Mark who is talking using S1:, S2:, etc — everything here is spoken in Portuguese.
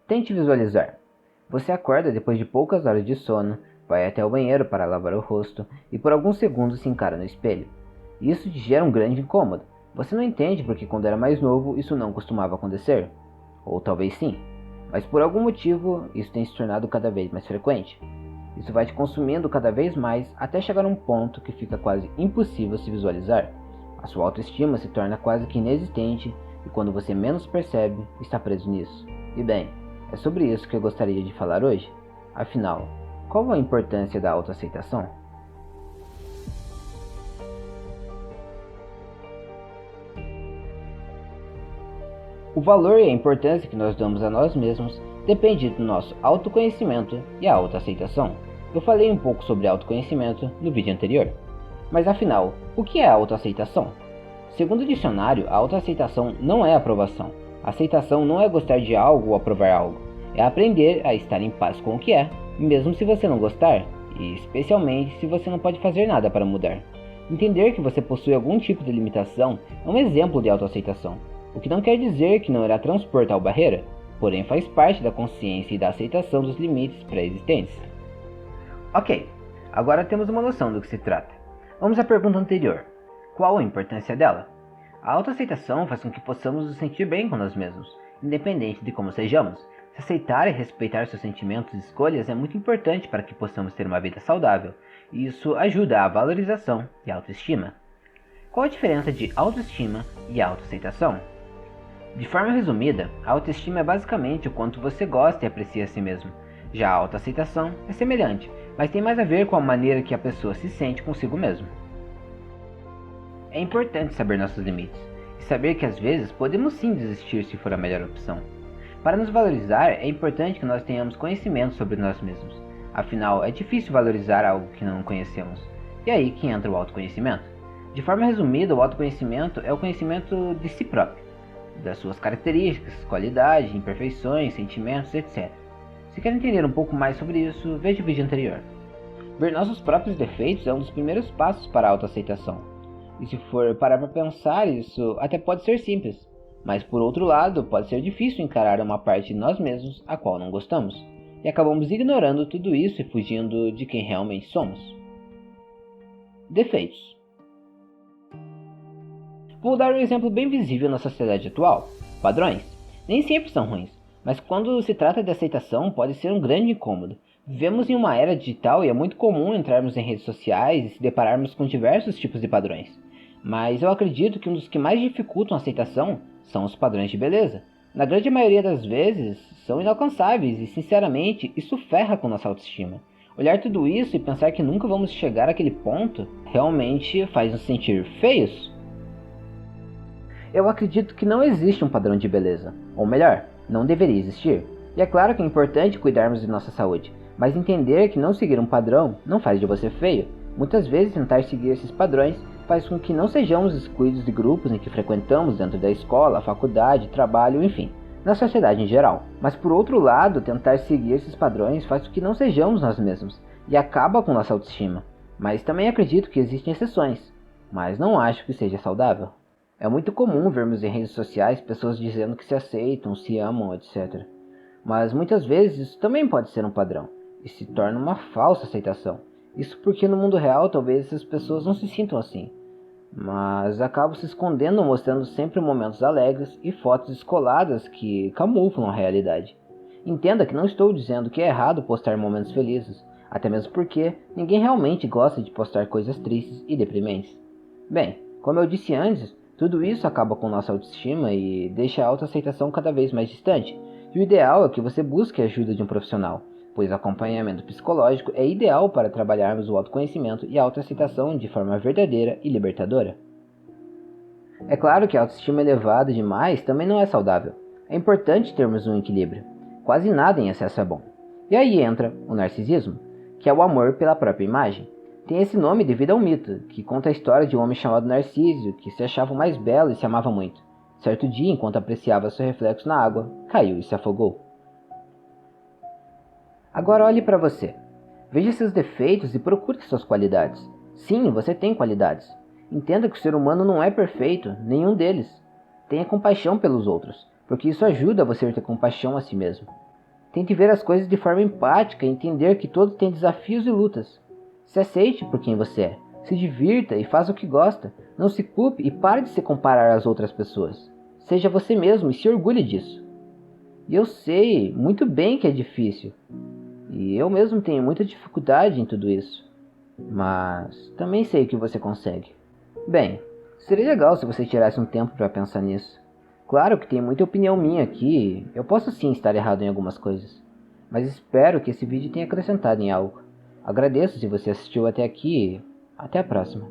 S1: Tente visualizar. Você acorda depois de poucas horas de sono, vai até o banheiro para lavar o rosto e por alguns segundos se encara no espelho. Isso te gera um grande incômodo. Você não entende porque quando era mais novo isso não costumava acontecer. Ou talvez sim, mas por algum motivo isso tem se tornado cada vez mais frequente. Isso vai te consumindo cada vez mais até chegar a um ponto que fica quase impossível se visualizar. A sua autoestima se torna quase que inexistente e quando você menos percebe, está preso nisso. E bem, é sobre isso que eu gostaria de falar hoje. Afinal, qual a importância da autoaceitação? O valor e a importância que nós damos a nós mesmos depende do nosso autoconhecimento e a autoaceitação. Eu falei um pouco sobre autoconhecimento no vídeo anterior. Mas afinal, o que é a autoaceitação? Segundo o dicionário, a autoaceitação não é aprovação. A aceitação não é gostar de algo ou aprovar algo. É aprender a estar em paz com o que é, mesmo se você não gostar, e especialmente se você não pode fazer nada para mudar. Entender que você possui algum tipo de limitação é um exemplo de autoaceitação, o que não quer dizer que não irá transpor tal barreira, porém faz parte da consciência e da aceitação dos limites pré-existentes. Ok, agora temos uma noção do que se trata. Vamos à pergunta anterior. Qual a importância dela? A autoaceitação faz com que possamos nos sentir bem com nós mesmos, independente de como sejamos. Se aceitar e respeitar seus sentimentos e escolhas é muito importante para que possamos ter uma vida saudável, e isso ajuda à valorização e autoestima. Qual a diferença de autoestima e autoaceitação? De forma resumida, a autoestima é basicamente o quanto você gosta e aprecia a si mesmo. Já a autoaceitação é semelhante, mas tem mais a ver com a maneira que a pessoa se sente consigo mesmo. É importante saber nossos limites, e saber que às vezes podemos sim desistir se for a melhor opção. Para nos valorizar, é importante que nós tenhamos conhecimento sobre nós mesmos. Afinal, é difícil valorizar algo que não conhecemos. E aí que entra o autoconhecimento. De forma resumida, o autoconhecimento é o conhecimento de si próprio, das suas características, qualidades, imperfeições, sentimentos, etc. Se quer entender um pouco mais sobre isso, veja o vídeo anterior. Ver nossos próprios defeitos é um dos primeiros passos para a autoaceitação. E se for parar para pensar, isso até pode ser simples, mas por outro lado, pode ser difícil encarar uma parte de nós mesmos a qual não gostamos, e acabamos ignorando tudo isso e fugindo de quem realmente somos. Defeitos. Vou dar um exemplo bem visível na sociedade atual. Padrões. Nem sempre são ruins, mas quando se trata de aceitação pode ser um grande incômodo. Vivemos em uma era digital e é muito comum entrarmos em redes sociais e se depararmos com diversos tipos de padrões. Mas eu acredito que um dos que mais dificultam a aceitação são os padrões de beleza. Na grande maioria das vezes, são inalcançáveis e, sinceramente, isso ferra com nossa autoestima. Olhar tudo isso e pensar que nunca vamos chegar àquele ponto realmente faz nos sentir feios. Eu acredito que não existe um padrão de beleza, ou melhor, não deveria existir. E é claro que é importante cuidarmos de nossa saúde, mas entender que não seguir um padrão não faz de você feio. Muitas vezes tentar seguir esses padrões faz com que não sejamos excluídos de grupos em que frequentamos dentro da escola, faculdade, trabalho, enfim, na sociedade em geral. Mas por outro lado, tentar seguir esses padrões faz com que não sejamos nós mesmos e acaba com nossa autoestima. Mas também acredito que existem exceções, mas não acho que seja saudável. É muito comum vermos em redes sociais pessoas dizendo que se aceitam, se amam, etc. Mas muitas vezes isso também pode ser um padrão e se torna uma falsa aceitação. Isso porque no mundo real talvez essas pessoas não se sintam assim, mas acabam se escondendo mostrando sempre momentos alegres e fotos descoladas que camuflam a realidade. Entenda que não estou dizendo que é errado postar momentos felizes, até mesmo porque ninguém realmente gosta de postar coisas tristes e deprimentes. Bem, como eu disse antes, tudo isso acaba com nossa autoestima e deixa a autoaceitação cada vez mais distante, e o ideal é que você busque a ajuda de um profissional, pois acompanhamento psicológico é ideal para trabalharmos o autoconhecimento e a autoaceitação de forma verdadeira e libertadora. É claro que a autoestima elevada demais também não é saudável. É importante termos um equilíbrio. Quase nada em excesso é bom. E aí entra o narcisismo, que é o amor pela própria imagem. Tem esse nome devido a um mito, que conta a história de um homem chamado Narciso, que se achava o mais belo e se amava muito. Certo dia, enquanto apreciava seu reflexo na água, caiu e se afogou. Agora olhe para você. Veja seus defeitos e procure suas qualidades. Sim, você tem qualidades. Entenda que o ser humano não é perfeito, nenhum deles. Tenha compaixão pelos outros, porque isso ajuda você a ter compaixão a si mesmo. Tente ver as coisas de forma empática e entender que todos têm desafios e lutas. Se aceite por quem você é. Se divirta e faça o que gosta. Não se culpe e pare de se comparar às outras pessoas. Seja você mesmo e se orgulhe disso. E eu sei muito bem que é difícil. E eu mesmo tenho muita dificuldade em tudo isso. Mas também sei que você consegue. Bem, seria legal se você tirasse um tempo para pensar nisso. Claro que tem muita opinião minha aqui, eu posso sim estar errado em algumas coisas. Mas espero que esse vídeo tenha acrescentado em algo. Agradeço se você assistiu até aqui e até a próxima.